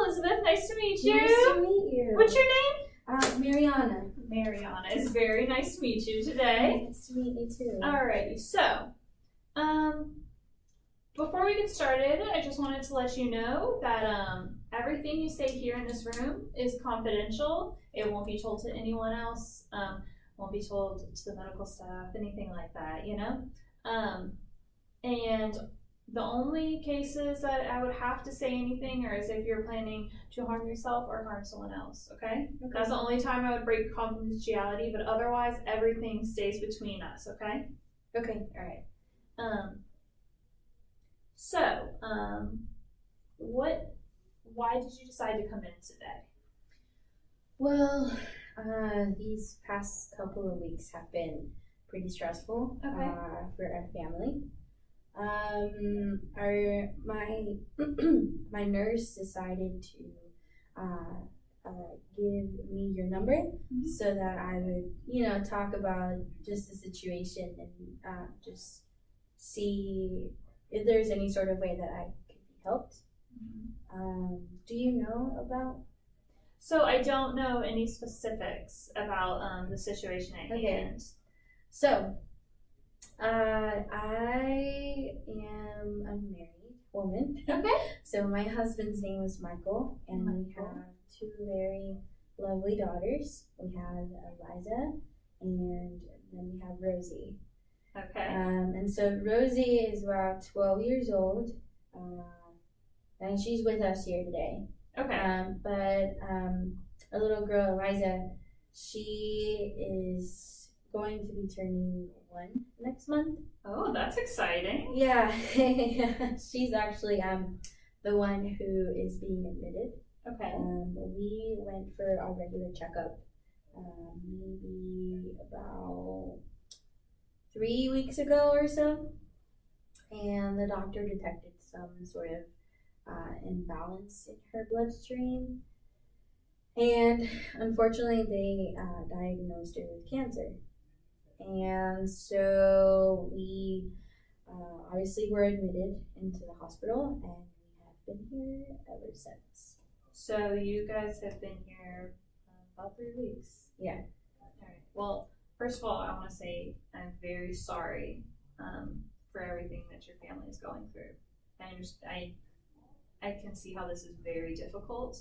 Elizabeth. Nice to meet you. Nice to meet you. What's your name? Mariana. Mariana. It's very nice to meet you today. Nice to meet you too. Alrighty, so, before we get started, I just wanted to let you know that everything you say here in this room is confidential. It won't be told to anyone else. Won't be told to the medical staff, anything like that, you know? And the only cases that I would have to say anything is if you're planning to harm yourself or harm someone else, okay? That's the only time I would break confidentiality, but otherwise everything stays between us, okay? Okay, alright. Why did you decide to come in today? Well, these past couple of weeks have been pretty stressful for our family. My nurse decided to give me your number so that I would, talk about just the situation and just see if there's any sort of way that I could be helped. Do you know about? So I don't know any specifics about the situation at hand. So, I am a married woman. Okay. So my husband's name is Michael, and we have two very lovely daughters. We have Eliza, and then we have Rosie. Okay. And so Rosie is about 12 years old, and she's with us here today. Okay. But our little girl Eliza, she is going to be turning 1 next month. Oh, that's exciting. Yeah. She's actually the one who is being admitted. Okay. We went for our regular checkup maybe about 3 weeks ago or so, and the doctor detected some sort of imbalance in her bloodstream, and unfortunately they diagnosed her with cancer. And so we obviously were admitted into the hospital, and we have been here ever since. So you guys have been here about 3 weeks. Yeah. All right. Well, first of all, I want to say I'm very sorry for everything that your family is going through. I can see how this is very difficult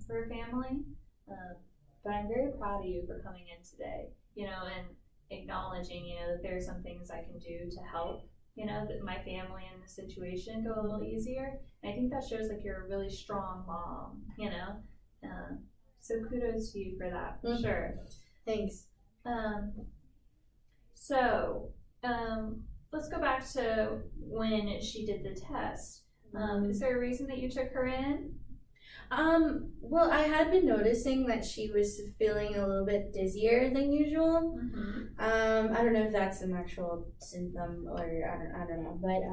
for a family, but I'm very proud of you for coming in today, and acknowledging, that there are some things I can do to help, that my family in this situation go a little easier. And I think that shows like you're a really strong mom, so kudos to you for that, for sure. Thanks. Let's go back to when she did the test. Is there a reason that you took her in? Well, I had been noticing that she was feeling a little bit dizzier than usual. I don't know if that's an actual symptom or I don't know, but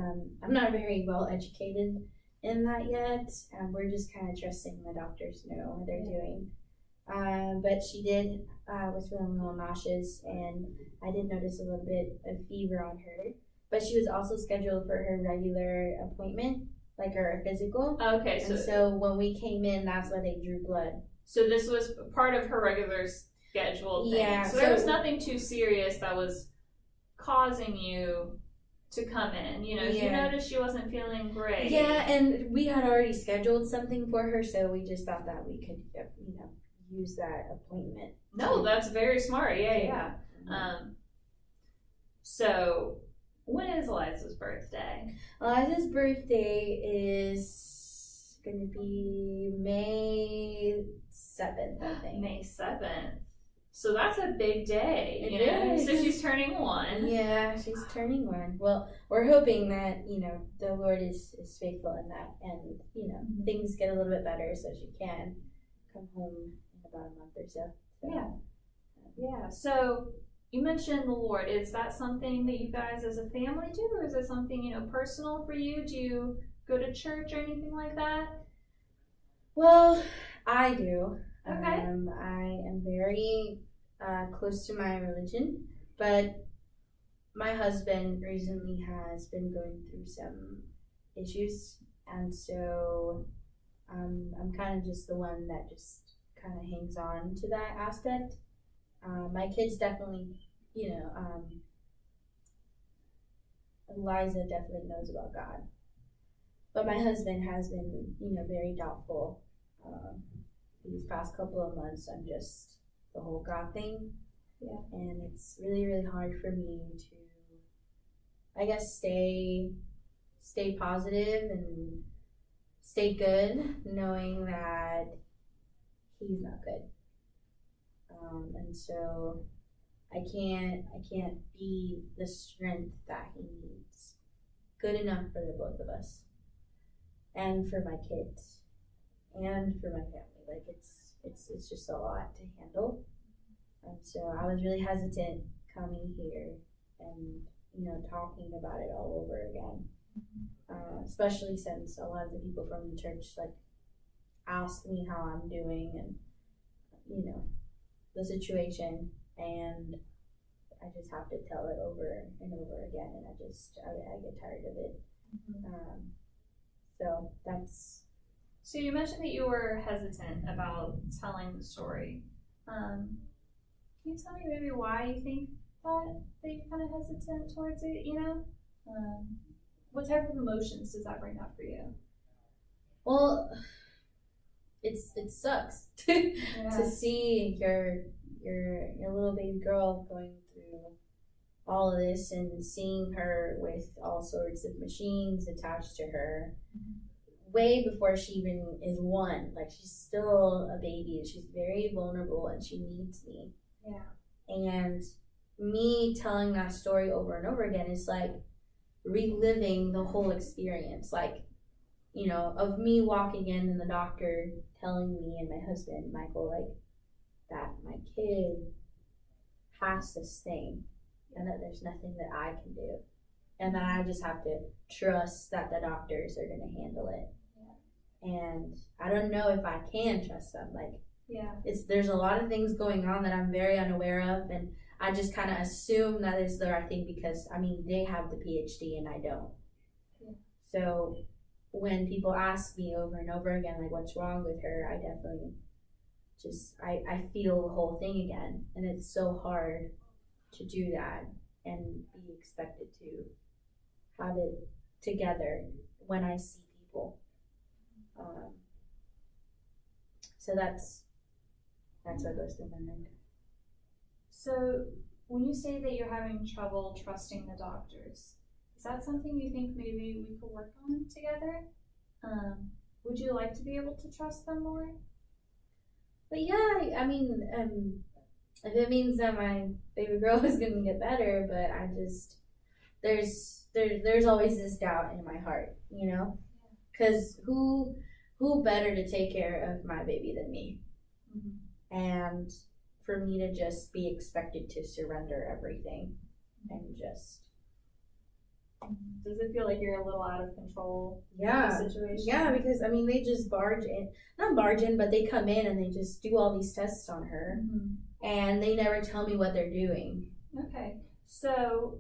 I'm not very well educated in that yet. We're just kind of trusting the doctors know what they're doing. But she was feeling a little nauseous, and I did notice a little bit of fever on her. But she was also scheduled for her regular appointment, like her physical. Okay. So when we came in, that's why they drew blood. So this was part of her regular scheduled thing. Yeah. So there was nothing too serious that was causing you to come in. You noticed she wasn't feeling great. Yeah, and we had already scheduled something for her, so we just thought that we could, use that appointment. No, that's very smart. Yeah. So when is Eliza's birthday? Eliza's birthday is going to be May 7th, I think. May 7th. So that's a big day. It is. So she's turning 1. Yeah, she's turning 1. Well, we're hoping that, the Lord is faithful in that, and, things get a little bit better so she can come home in about a month or so. Yeah. So you mentioned the Lord. Is that something that you guys as a family do, or is it something, personal for you? Do you go to church or anything like that? Well, I do. Okay. I am very close to my religion, but my husband recently has been going through some issues, and so I'm kind of just the one that just kind of hangs on to that aspect. My kids definitely, Eliza definitely knows about God. But my husband has been, very doubtful. These past couple of months, I'm just the whole God thing. Yeah. And it's really, really hard for me to, I guess, stay positive and stay good, knowing that he's not good. And so I can't be the strength that he needs. Good enough for the both of us, and for my kids, and for my family. Like it's just a lot to handle. And so I was really hesitant coming here and talking about it all over again. Especially since a lot of the people from the church ask me how I'm doing and the situation, and I just have to tell it over and over again, and I get tired of it. So that's. So you mentioned that you were hesitant about telling the story. Can you tell me maybe why you think that you're kind of hesitant towards it? What type of emotions does that bring up for you? Well, it sucks to see your little baby girl going through all of this and seeing her with all sorts of machines attached to her way before she even is one. Like, she's still a baby, she's very vulnerable, and she needs me. Yeah. And me telling that story over and over again is like reliving the whole experience, of me walking in and the doctor telling me and my husband Michael that my kid has this thing and that there's nothing that I can do, and that I just have to trust that the doctors are going to handle it. And I don't know if I can trust them. There's a lot of things going on that I'm very unaware of, and I just kind of assume that is the right thing because they have the PhD and I don't. Yeah. So when people ask me over and over again what's wrong with her, I definitely I feel the whole thing again, and it's so hard to do that and be expected to have it together when I see people. So that's what goes through my mind. So when you say that you're having trouble trusting the doctors, is that something you think maybe we could work on together? Would you like to be able to trust them more? But yeah, if it means that my baby girl is gonna get better, but I just there's always this doubt in my heart, because who better to take care of my baby than me? And for me to just be expected to surrender everything and just. Does it feel like you're a little out of control? Yeah. In the situation? Yeah, because they just not barge in, but they come in and they just do all these tests on her, and they never tell me what they're doing. Okay, so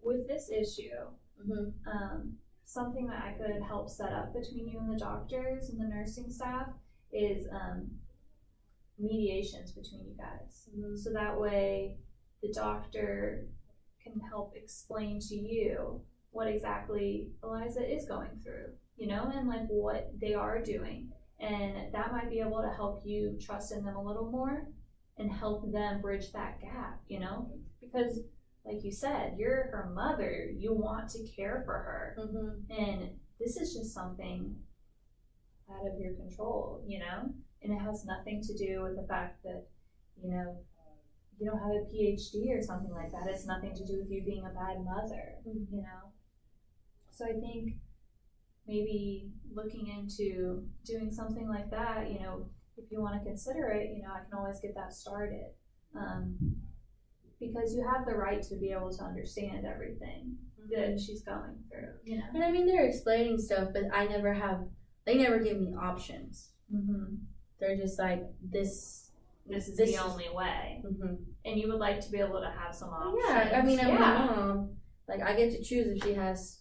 with this issue, something that I could help set up between you and the doctors and the nursing staff is mediations between you guys. So that way the doctor can help explain to you what exactly Eliza is going through, and what they are doing. And that might be able to help you trust in them a little more and help them bridge that gap, because like you said, you're her mother, you want to care for her. And this is just something out of your control, and it has nothing to do with the fact that, you don't have a PhD or something like that. It's nothing to do with you being a bad mother, So I think maybe looking into doing something like that, if you want to consider it, I can always get that started. Because you have the right to be able to understand everything that she's going through, And they're explaining stuff, but they never give me options. They're just this is the only way. And you would like to be able to have some options. Yeah, I'm a mom. I get to choose if she has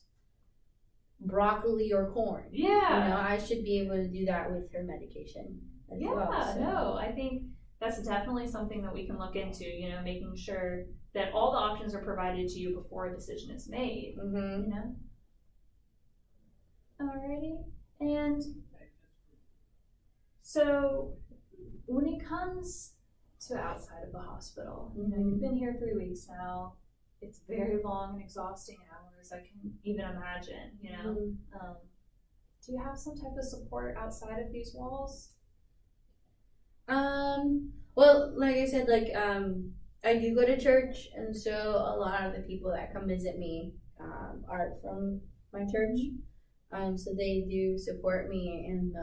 broccoli or corn. Yeah. You know, I should be able to do that with her medication as well. So. No, I think that's definitely something that we can look into, you know, making sure that all the options are provided to you before a decision is made, Mm-hmm. you know? Alrighty. And so when it comes to outside of the hospital, you know, you've been here 3 weeks now. It's very long and exhausting hours, I can even imagine, you know? Mm-hmm. Do you have some type of support outside of these walls? Well, like I said, I do go to church, and so a lot of the people that come visit me are from my church. So they do support me in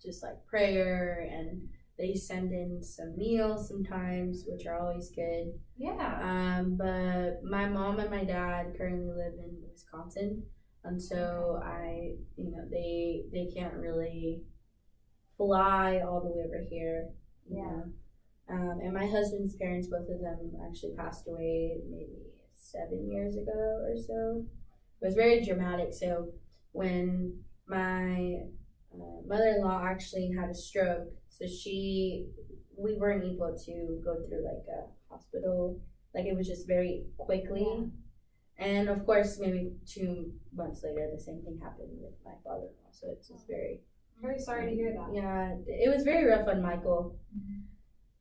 just like prayer, and they send in some meals sometimes, which are always good. Yeah. But my mom and my dad currently live in Wisconsin, and so they can't really fly all the way over here. You know? And my husband's parents, both of them actually passed away maybe 7 years ago or so. It was very dramatic. So when my mother-in-law actually had a stroke, so we weren't able to go through like a hospital. Like it was just very quickly. Yeah. And of course, maybe 2 months later, the same thing happened with my father-in-law. So it's just very... I'm very sorry to hear that. Yeah, it was very rough on Michael.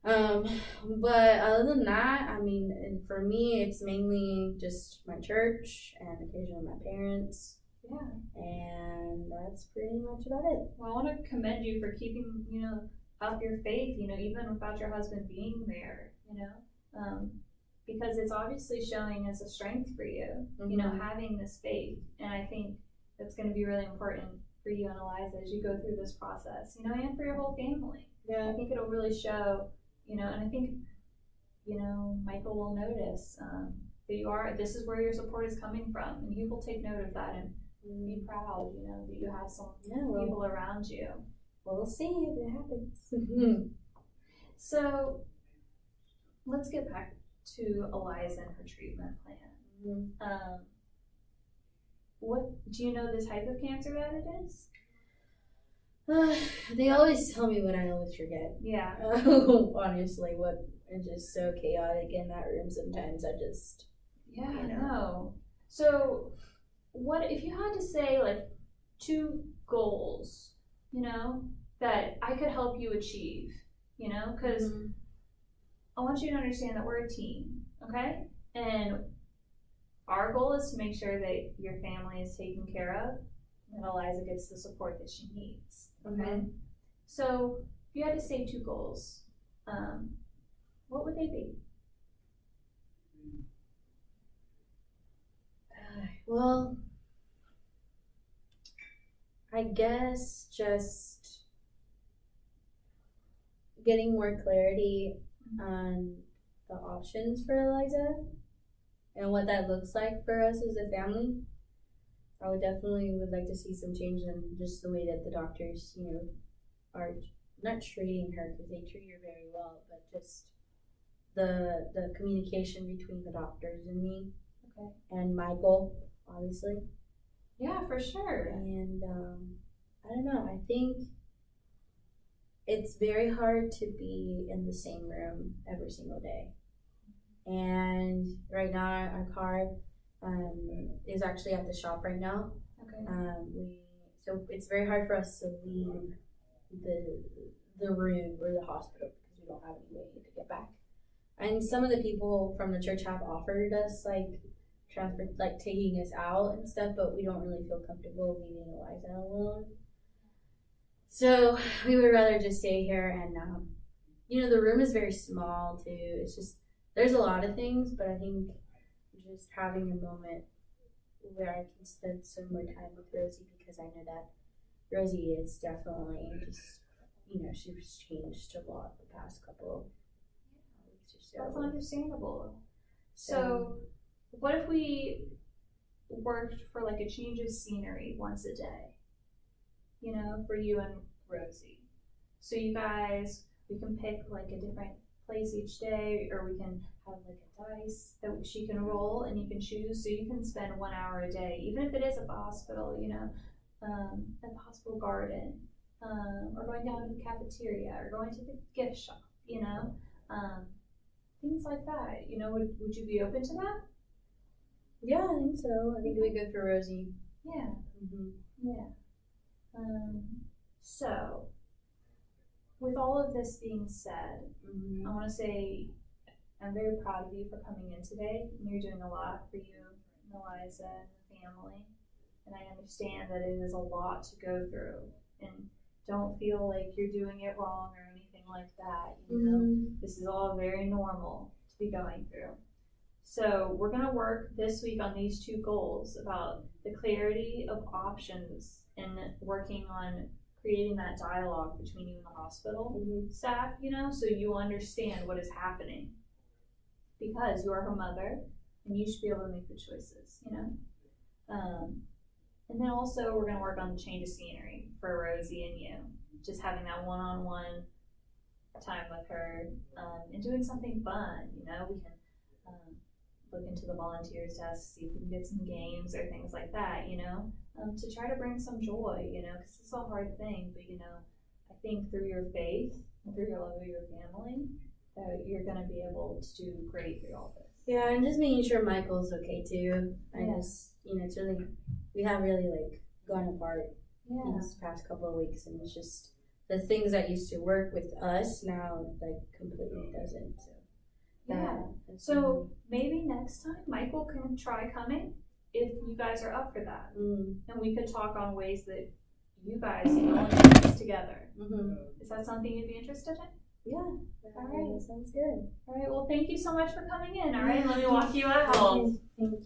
But other than that, I mean, and for me, it's mainly just my church and occasionally my parents. Yeah. And that's pretty much about it. Well, I want to commend you for keeping, you know, up your faith, you know, even without your husband being there, you know, because it's obviously showing as a strength for you, you know, having this faith. And I think that's going to be really important for you and Eliza as you go through this process, you know, and for your whole family. Yeah. I think it'll really show, you know, and I think, you know, Michael will notice that this is where your support is coming from, and he will take note of that and be proud, you know, that you have some people around you. Well, we'll see if it happens. So let's get back to Eliza and her treatment plan. What do you know the type of cancer that it is? They always tell me, but I always forget. Yeah. Honestly, it's just so chaotic in that room sometimes. Yeah, I know. So, what if you had to say like 2 goals, you know, that I could help you achieve, you know, because I want you to understand that we're a team, okay? And our goal is to make sure that your family is taken care of and Eliza gets the support that she needs, okay? So if you had to say 2 goals, what would they be? Well, I guess just getting more clarity on the options for Eliza and what that looks like for us as a family. I would like to see some change in just the way that the doctors, you know, are not treating her, because they treat her very well, but just the communication between the doctors and me, and Michael, obviously. Yeah, for sure. And I don't know. I think it's very hard to be in the same room every single day. And right now, our car is actually at the shop right now. Okay. So it's very hard for us to leave the room or the hospital because we don't have any way to get back. And some of the people from the church have offered us taking us out and stuff, but we don't really feel comfortable leaving Eliza alone. So we would rather just stay here, and you know, the room is very small too. It's just, there's a lot of things, but I think just having a moment where I can spend some more time with Rosie, because I know that Rosie is definitely just, you know, she's changed a lot the past couple weeks or so. That's understandable. So what if we worked for like a change of scenery once a day, you know, for you and Rosie? So you guys, we can pick like a different place each day, or we can have like a dice that she can roll and you can choose. So you can spend 1 hour a day, even if it is at the hospital, you know, at the hospital garden, or going down to the cafeteria, or going to the gift shop, you know, things like that. You know, would you be open to that? Yeah, I think so. I think it would be good for Rosie. Yeah. Yeah. So, with all of this being said, I want to say I'm very proud of you for coming in today. You're doing a lot for you, Eliza, and the family. And I understand that it is a lot to go through. And don't feel like you're doing it wrong or anything like that. You know, this is all very normal to be going through. So we're going to work this week on these 2 goals about the clarity of options and working on creating that dialogue between you and the hospital staff, you know, so you understand what is happening. Because you're her mother and you should be able to make the choices, you know. And then also we're going to work on the change of scenery for Rosie and you. Just having that one-on-one time with her and doing something fun, you know. We can look into the volunteers desk, see if we can get some games or things like that, you know, to try to bring some joy, you know, because it's a hard thing. But, you know, I think through your faith and through your love of your family, that you're going to be able to do great through all this. Yeah, and just making sure Michael's okay too. Just, you know, it's really, we have really like gone apart these past couple of weeks, and it's just the things that used to work with us now like completely doesn't. So maybe next time Michael can try coming if you guys are up for that, and we could talk on ways that you guys can all do this together. Is that something you'd be interested in? Yeah. All right. That sounds good. All right. Well, thank you so much for coming in. All right. Let me walk you out. Thank you.